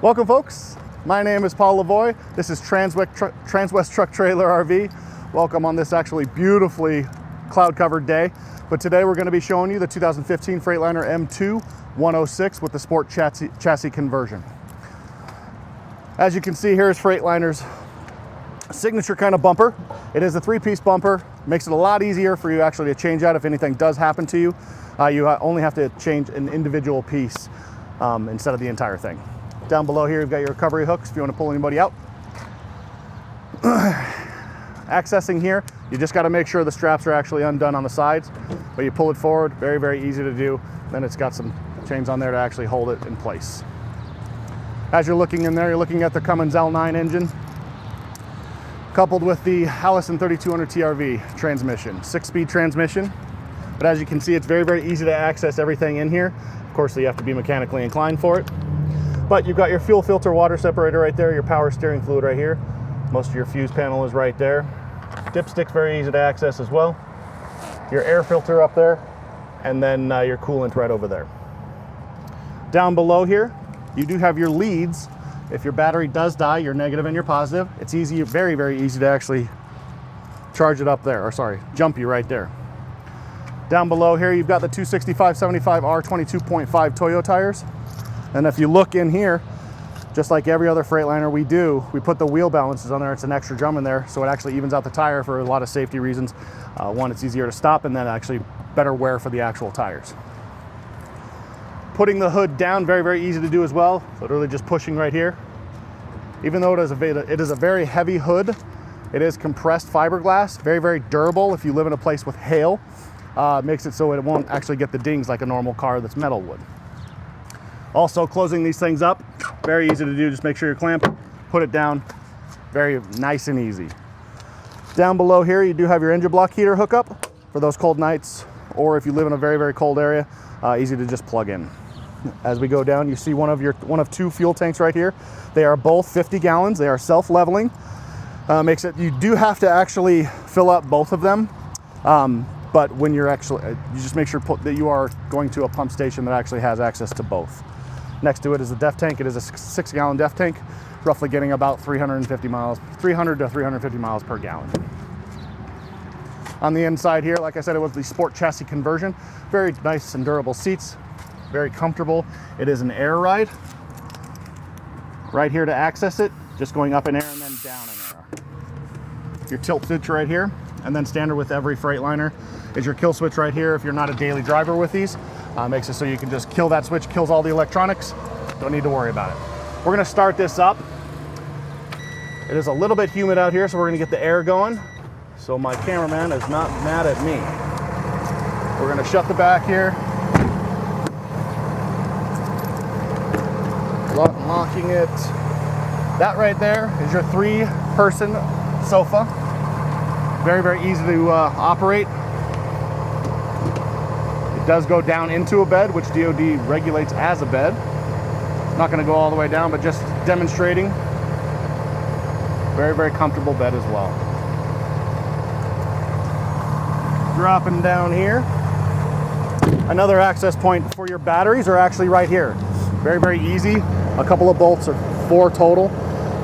Welcome folks, my name is Paul Lavoie. This is Transwest Truck Trailer RV. Welcome on this actually beautifully cloud-covered day. But today we're going to be showing you the 2015 Freightliner M2 106 with the SportChassis conversion. As you can see, here is Freightliner's signature kind of bumper. It is a three-piece bumper, makes it a lot easier for you actually to change out if anything does happen to you. You only have to change an individual piece instead of the entire thing. Down below here, you've got your recovery hooks if you want to pull anybody out. Accessing here, you just got to make sure the straps are actually undone on the sides, but you pull it forward, very, very easy to do. Then it's got some chains on there to actually hold it in place. As you're looking in there, you're looking at the Cummins L9 engine, coupled with the Allison 3200 TRV transmission, 6-speed transmission. But as you can see, it's very, very easy to access everything in here. Of course, you have to be mechanically inclined for it. But you've got your fuel filter water separator right there, your power steering fluid right here. Most of your fuse panel is right there. Dipstick's very easy to access as well. Your air filter up there, and then your coolant right over there. Down below here, you do have your leads. If your battery does die, your negative and your positive, it's easy, very, very easy to actually charge it up there, or sorry, jump you right there. Down below here, you've got the 265/75R 22.5 Toyo tires. And if you look in here, just like every other Freightliner we put the wheel balances on there. It's an extra drum in there, so it actually evens out the tire for a lot of safety reasons. One, it's easier to stop, and then actually better wear for the actual tires. Putting the hood down, very, very easy to do as well. Literally just pushing right here. Even though it is a very heavy hood, it is compressed fiberglass, very, very durable if you live in a place with hail. Makes it so it won't actually get the dings like a normal car that's metal would. Also, closing these things up, very easy to do. Just make sure you're clamped, put it down, very nice and easy. Down below here, you do have your engine block heater hookup for those cold nights, or if you live in a very, very cold area, easy to just plug in. As we go down, you see one of two fuel tanks right here. They are both 50 gallons. They are self-leveling. Makes it, you do have to actually fill up both of them. But when you're actually, you just make sure that you are going to a pump station that actually has access to both. Next to it is a DEF tank. It is a 6-gallon DEF tank, roughly getting about 300 to 350 miles per gallon. On the inside here, like I said, it was the SportChassis conversion. Very nice and durable seats, very comfortable. It is an air ride. Right here to access it, just going up in air and then down in air. Your tilt switch right here, and then standard with every Freightliner is your kill switch right here if you're not a daily driver with these. Makes it so you can just kill that switch, kills all the electronics. Don't need to worry about it. We're gonna start this up. It is a little bit humid out here, so we're gonna get the air going. So my cameraman is not mad at me. We're gonna shut the back here. Locking it. That right there is your 3-person sofa. Very, very easy to operate. It does go down into a bed, which DoD regulates as a bed. Not going to go all the way down, but just demonstrating. Very, very comfortable bed as well. Dropping down here. Another access point for your batteries are actually right here. Very, very easy. A couple of bolts, or 4 total.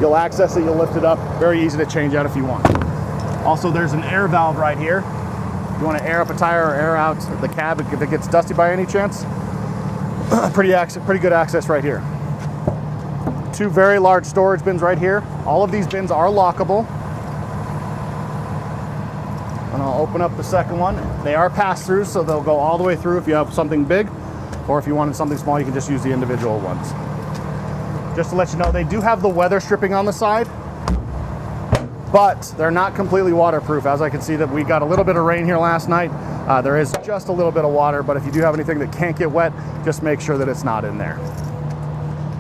You'll access it, you'll lift it up. Very easy to change out if you want. Also, there's an air valve right here. If you want to air up a tire or air out the cab if it gets dusty by any chance. Pretty good access right here. 2 very large storage bins right here. All of these bins are lockable. And I'll open up the second one. They are pass-throughs, so they'll go all the way through if you have something big, or if you wanted something small, you can just use the individual ones. Just to let you know, they do have the weather stripping on the side, but they're not completely waterproof. As I can see that we got a little bit of rain here last night. There is just a little bit of water, but if you do have anything that can't get wet, just make sure that it's not in there.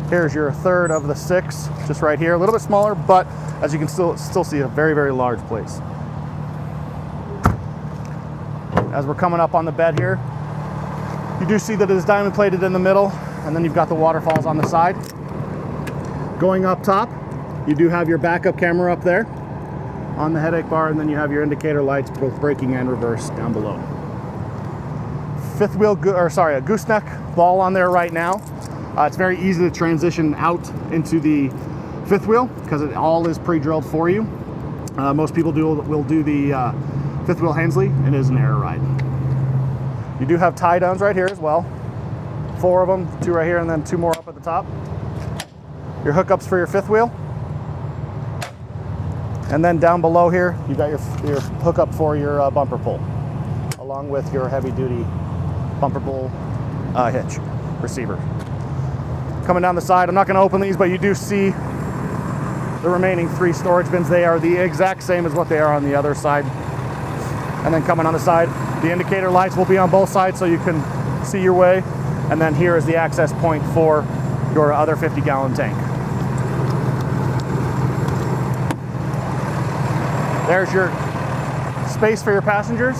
Here's your third of the 6, just right here. A little bit smaller, but as you can still see, a very, very large place. As we're coming up on the bed here, you do see that it is diamond plated in the middle, and then you've got the waterfalls on the side. Going up top, you do have your backup camera up there on the headache bar, and then you have your indicator lights, both braking and reverse, down below. A gooseneck ball on there right now. It's very easy to transition out into the fifth wheel because it all is pre-drilled for you. Most people will do the fifth wheel Hensley. It is an air ride. You do have tie downs right here as well. 4 of them, 2 right here and then 2 more up at the top. Your hookups for your fifth wheel. And then down below here, you got your hookup for your bumper pull, along with your heavy duty bumper pull hitch receiver. Coming down the side, I'm not gonna open these, but you do see the remaining 3 storage bins. They are the exact same as what they are on the other side. And then coming on the side, the indicator lights will be on both sides so you can see your way. And then here is the access point for your other 50-gallon tank. There's your space for your passengers.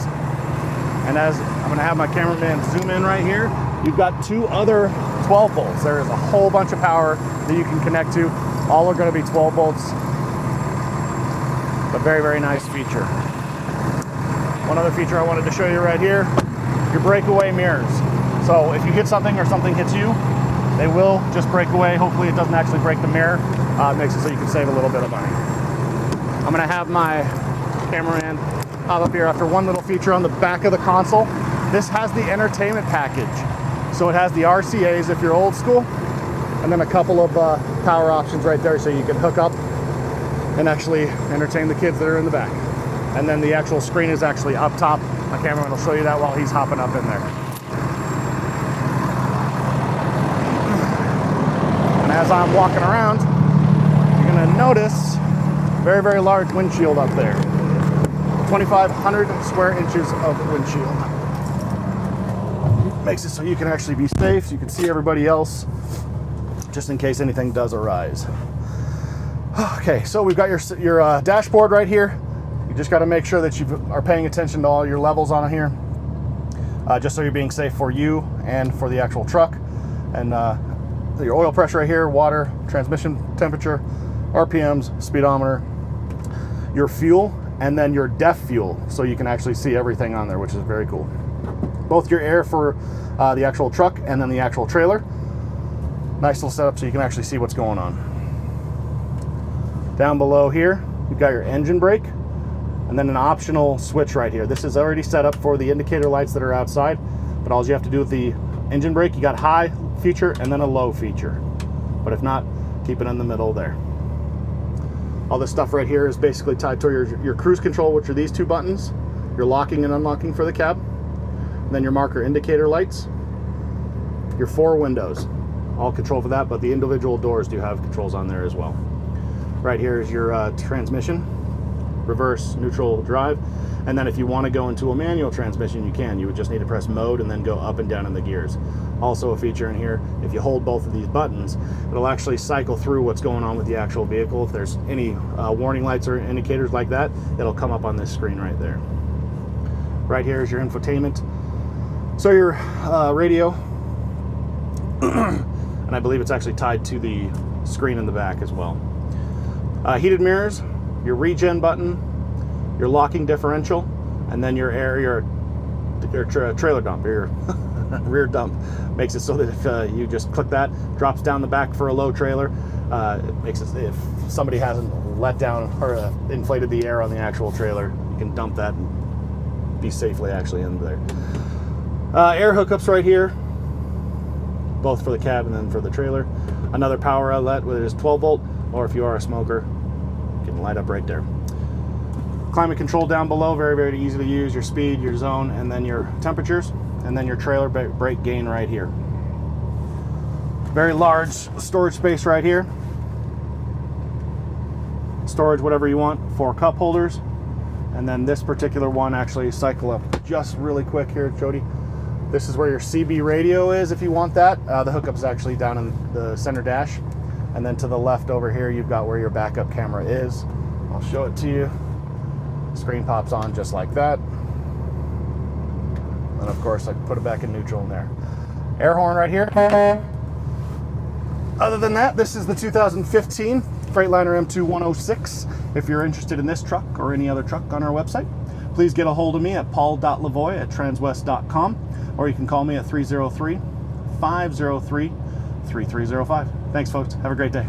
And as I'm gonna have my cameraman zoom in right here, you've got 2 other 12 volts. There is a whole bunch of power that you can connect to. All are gonna be 12 volts. A very, very nice feature. One other feature I wanted to show you right here, your breakaway mirrors. So if you hit something or something hits you, they will just break away. Hopefully it doesn't actually break the mirror. It makes it so you can save a little bit of money. I'm gonna have my cameraman pop up here after one little feature on the back of the console. This has the entertainment package. So it has the RCAs if you're old school, and then a couple of power options right there so you can hook up and actually entertain the kids that are in the back. And then the actual screen is actually up top. My cameraman will show you that while he's hopping up in there. And as I'm walking around, you're gonna notice very, very large windshield up there. 2,500 square inches of windshield. Makes it so you can actually be safe, so you can see everybody else, just in case anything does arise. Okay, so we've got your dashboard right here. You just got to make sure that you are paying attention to all your levels on here, just so you're being safe for you and for the actual truck. And your oil pressure right here, water, transmission temperature, RPMs, speedometer, your fuel, and then your DEF fuel, so you can actually see everything on there, which is very cool. Both your air for the actual truck and then the actual trailer. Nice little setup so you can actually see what's going on. Down below here, you've got your engine brake, and then an optional switch right here. This is already set up for the indicator lights that are outside, but all you have to do with the engine brake, you got high feature and then a low feature. But if not, keep it in the middle there. All this stuff right here is basically tied to your cruise control, which are these 2 buttons, your locking and unlocking for the cab, and then your marker indicator lights, your 4 windows, all control for that, but the individual doors do have controls on there as well. Right here is your transmission, reverse, neutral, drive, and then if you want to go into a manual transmission, you can. You would just need to press mode and then go up and down in the gears. Also a feature in here, if you hold both of these buttons, it'll actually cycle through what's going on with the actual vehicle. If there's any warning lights or indicators like that, it'll come up on this screen right there. Right here is your infotainment. So your radio, and I believe it's actually tied to the screen in the back as well. Heated mirrors, your regen button, your locking differential, and then your trailer dump, your rear dump. Makes it so that if you just click that, drops down the back for a low trailer. It makes it, if somebody hasn't let down or inflated the air on the actual trailer, you can dump that and be safely actually in there. Air hookups right here, both for the cab and then for the trailer. Another power outlet, whether it's 12 volt, or if you are a smoker, you can light up right there. Climate control down below, very, very easy to use. Your speed, your zone, and then your temperatures, and then your trailer brake gain right here. Very large storage space right here. Storage whatever you want, 4 cup holders. And then this particular one, actually cycle up just really quick here, Jody. This is where your CB radio is if you want that. The hookup is actually down in the center dash. And then to the left over here, you've got where your backup camera is. I'll show it to you. Screen pops on just like that. And of course, I put it back in neutral in there. Air horn right here. Other than that, this is the 2015 Freightliner M2 106. If you're interested in this truck or any other truck on our website, please get a hold of me at paul.lavoie@transwest.com, or you can call me at 303-503-3699. 888-3305. Thanks, folks. Have a great day.